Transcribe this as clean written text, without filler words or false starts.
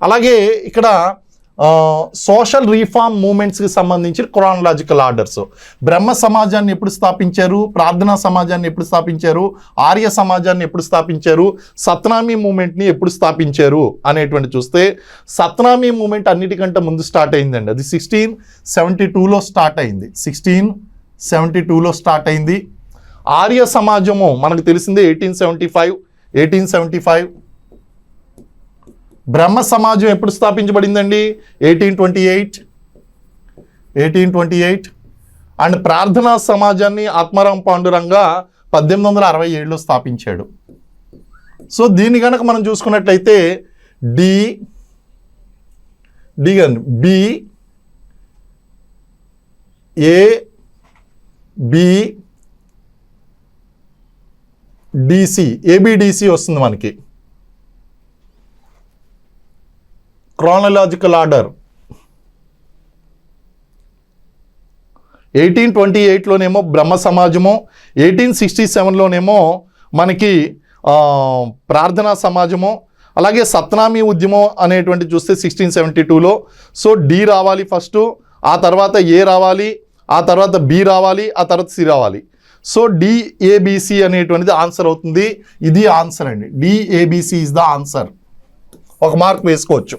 అలాగే ఇక్కడ social reform మూమెంట్స్కి సంబంధించి క్రానలాజికల్ ఆర్డర్స్. బ్రహ్మ సమాజాన్ని ఎప్పుడు స్థాపించారు, ప్రార్థనా సమాజాన్ని ఎప్పుడు స్థాపించారు, ఆర్య సమాజాన్ని ఎప్పుడు స్థాపించారు, సత్నామీ మూమెంట్ని ఎప్పుడు స్థాపించారు అనేటువంటి చూస్తే సత్నామీ మూమెంట్ అన్నిటికంటే ముందు స్టార్ట్ అయిందండి. అది 1672లో స్టార్ట్ అయింది. 1672లో స్టార్ట్ అయింది. ఆర్య సమాజము మనకు తెలిసిందే 1875. బ్రహ్మ సమాజం ఎప్పుడు స్థాపించబడిందండి? 1828. అండ్ ప్రార్థనా సమాజాన్ని ఆత్మారాం పాండురంగ 1867లో స్థాపించాడు. సో దీన్ని కనుక మనం చూసుకున్నట్లయితే ఏబిడిసి వస్తుంది మనకి. క్రానలాజికల్ ఆర్డర్ 1828లోనేమో బ్రహ్మ సమాజము, 1867లోనేమో మనకి ప్రార్థనా సమాజము, అలాగే సత్నామీ ఉద్యమం అనేటువంటి చూస్తే 1672లో. సో డి రావాలి ఫస్ట్, ఆ తర్వాత ఏ రావాలి, ఆ తర్వాత బి రావాలి, ఆ తర్వాత సి రావాలి. సో డిఏబిసి అనేటువంటిది ఆన్సర్ అవుతుంది. ఇది ఆన్సర్ అండి. DABC is the answer. ఒక మార్క్ వేసుకోవచ్చు.